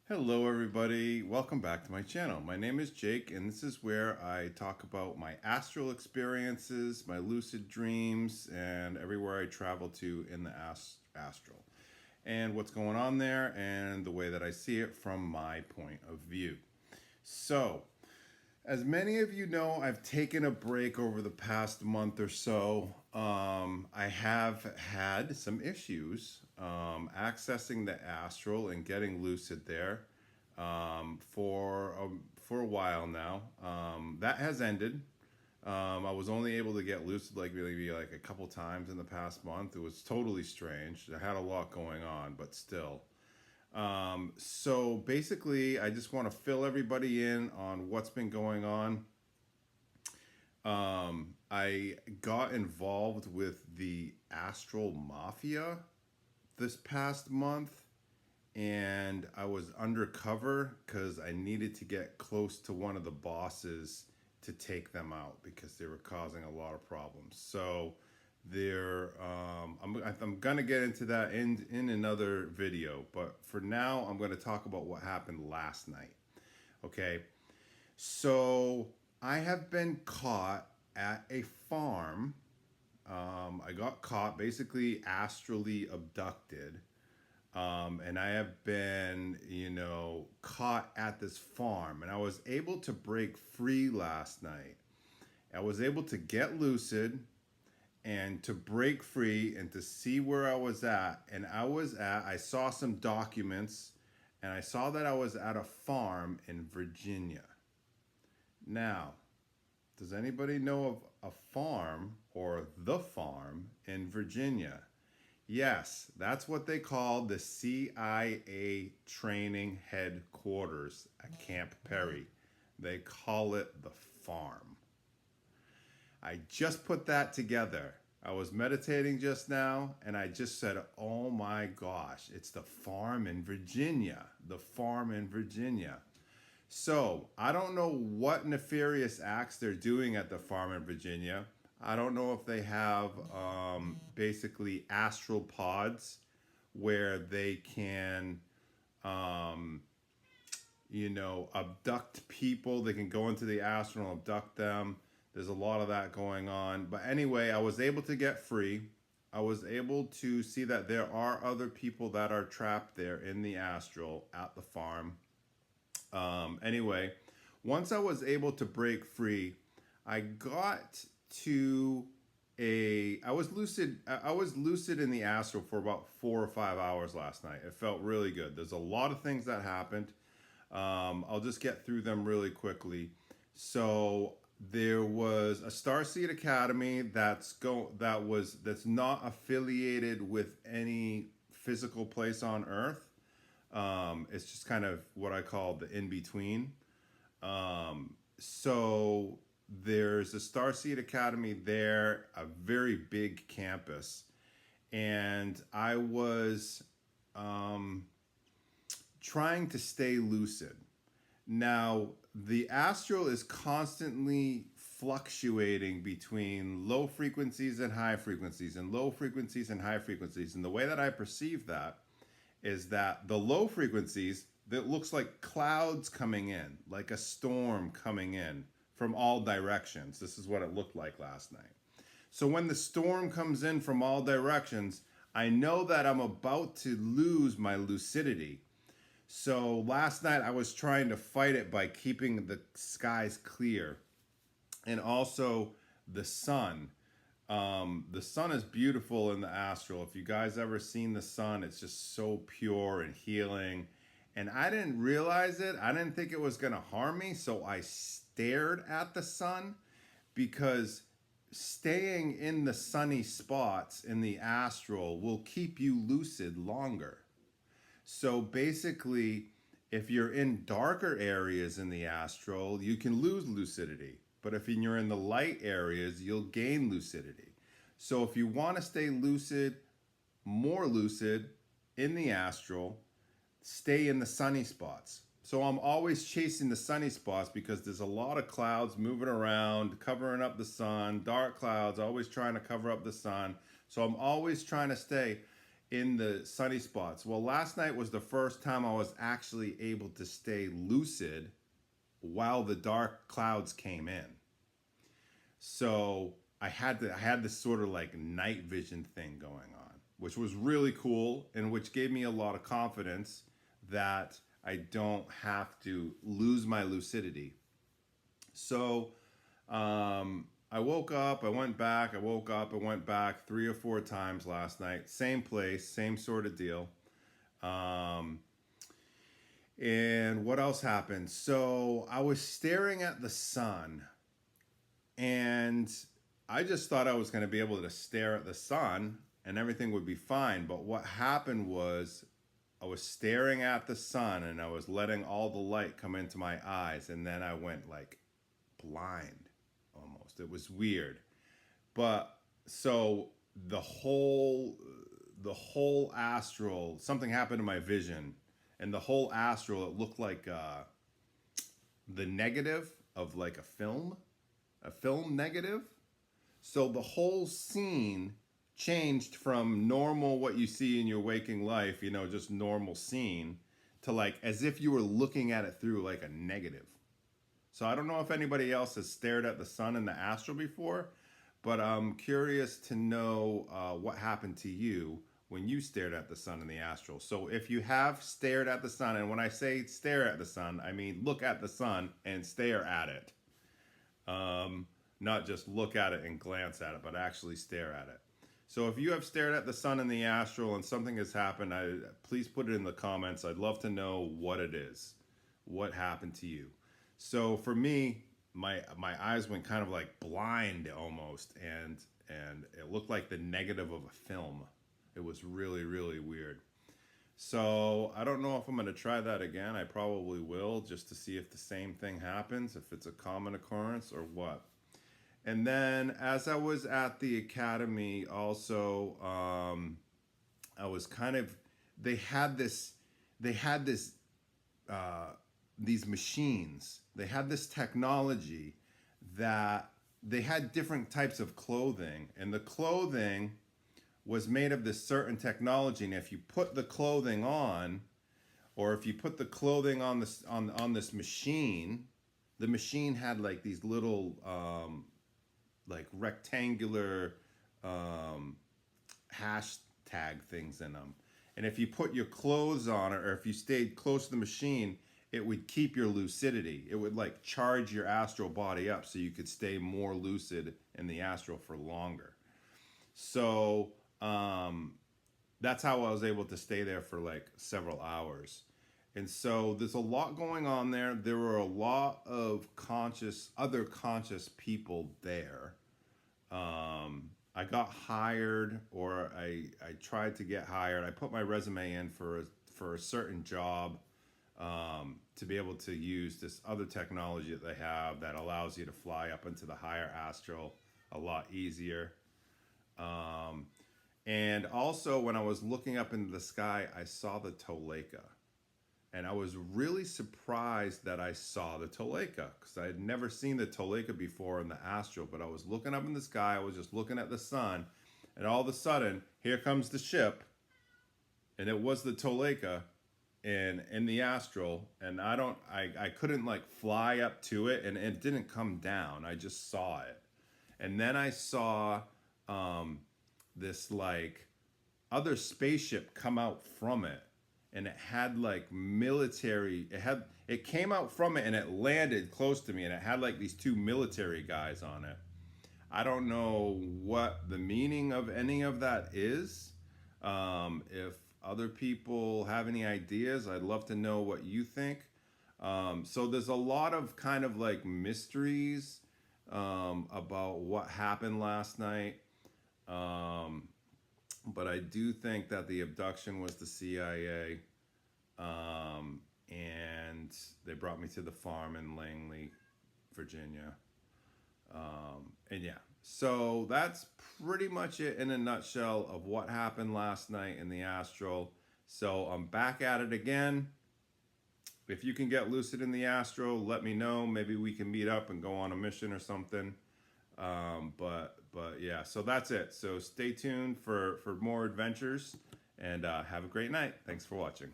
Hello everybody, welcome back to my channel. My name is Jake and this is where I talk about my astral experiences, my lucid dreams, and everywhere I travel to in the astral. And what's going on there and the way that I see it from my point of view. So, as many of you know, I've taken a break over the past month or so. I have had some issues accessing the astral and getting lucid there for a while now. That has ended. I was only able to get lucid maybe like a couple times in the past month. It was totally strange. I had a lot going on, but still. So basically, I just want to fill everybody in on what's been going on. I got involved with the Astral Mafia this past month, and I was undercover because I needed to get close to one of the bosses to take them out because they were causing a lot of problems. So I'm gonna get into that in another video, but for now I'm gonna talk about what happened last night. Okay, so I have been caught at a farm. I got caught, basically astrally abducted, and I have been, caught at this farm, and I was able to break free last night. I was able to get lucid and to break free and to see where I was at. And I saw some documents and I saw that I was at a farm in Virginia. Now, does anybody know of a farm or the farm in Virginia? Yes, that's what they call the CIA training headquarters at Camp Perry. They call it the farm. I just put that together. I was meditating just now and I just said, oh my gosh, it's the farm in Virginia. The farm in Virginia. So I don't know what nefarious acts they're doing at the farm in Virginia. I don't know if they have basically astral pods where they can, abduct people. They can go into the astral and abduct them. There's a lot of that going on. But anyway, I was able to get free. I was able to see that there are other people that are trapped there in the astral at the farm. Anyway, once I was able to break free, I got to I was lucid in the astral for about 4 or 5 hours last night. It felt really good. There's a lot of things that happened. I'll just get through them really quickly. So there was a Starseed Academy that's not affiliated with any physical place on Earth. It's just kind of what I call the in-between. So there's a Starseed Academy there, a very big campus. And I was trying to stay lucid. Now, the astral is constantly fluctuating between low frequencies and high frequencies, and low frequencies and high frequencies. And the way that I perceive that is that the low frequencies, that looks like clouds coming in, like a storm coming in from all directions. This is what it looked like last night. So when the storm comes in from all directions, I know that I'm about to lose my lucidity. So last night I was trying to fight it by keeping the skies clear. And also the sun. The sun is beautiful in the astral. If you guys ever seen the sun, it's just so pure and healing. And I didn't realize it. I didn't think it was going to harm me. So I stared at the sun, because staying in the sunny spots in the astral will keep you lucid longer. So basically, if you're in darker areas in the astral, you can lose lucidity. But if you're in the light areas, you'll gain lucidity. So if you want to stay lucid, more lucid in the astral, stay in the sunny spots. So I'm always chasing the sunny spots because there's a lot of clouds moving around, covering up the sun, dark clouds, always trying to cover up the sun. So I'm always trying to stay in the sunny spots. Well, last night was the first time I was actually able to stay lucid while the dark clouds came in. So I had this sort of like night vision thing going on, which was really cool and which gave me a lot of confidence that I don't have to lose my lucidity. So I woke up, I went back, I woke up, I went back 3 or 4 times last night. Same place, same sort of deal. Um, and what else happened? So I was staring at the sun, and I just thought I was going to be able to stare at the sun and everything would be fine. But what happened was I was staring at the sun and I was letting all the light come into my eyes, and then I went like blind almost. It was weird. But so the whole astral, something happened to my vision, and the whole astral, it looked like the negative of like a film negative. So the whole scene changed from normal, what you see in your waking life, you know, just normal scene, to like as if you were looking at it through like a negative. So I don't know if anybody else has stared at the sun in the astral before, but I'm curious to know what happened to you when you stared at the sun in the astral. So if you have stared at the sun, and when I say stare at the sun, I mean look at the sun and stare at it. Not just look at it and glance at it, but actually stare at it. So if you have stared at the sun in the astral and something has happened, please put it in the comments. I'd love to know what it is. What happened to you? So for me, my eyes went kind of like blind almost, and it looked like the negative of a film. It was really, really weird. So I don't know if I'm going to try that again. I probably will, just to see if the same thing happens, if it's a common occurrence or what. And then as I was at the academy also, I was kind of, they had these machines, they had this technology that they had different types of clothing, and the clothing was made of this certain technology. And if you put the clothing on, or if you put the clothing on this on this machine, the machine had like these little like rectangular hashtag things in them. And if you put your clothes on it, or if you stayed close to the machine, it would keep your lucidity. It would like charge your astral body up so you could stay more lucid in the astral for longer. So that's how I was able to stay there for like several hours. And so there's a lot going on there. There were a lot of other conscious people there. I got hired, or I tried to get hired. I put my resume in for a certain job, to be able to use this other technology that they have that allows you to fly up into the higher astral a lot easier. And also when I was looking up into the sky, I saw the Toleka. And I was really surprised that I saw the Toleka, because I had never seen the Toleka before in the astral. But I was looking up in the sky, I was just looking at the sun, and all of a sudden, here comes the ship, and it was the Toleka in the astral, and I couldn't like fly up to it, and it didn't come down. I just saw it. And then I saw this like other spaceship come out from it, and it had like military, it came out from it and it landed close to me, and it had like these two military guys on it. I don't know what the meaning of any of that is. If other people have any ideas, I'd love to know what you think. So there's a lot of kind of like mysteries about what happened last night. But I do think that the abduction was the CIA, and they brought me to the farm in Langley, Virginia. And yeah, so that's pretty much it in a nutshell of what happened last night in the astral. So I'm back at it again. If you can get lucid in the astral, let me know. Maybe we can meet up and go on a mission or something. But yeah, so that's it. So stay tuned for more adventures, And have a great night. Thanks for watching.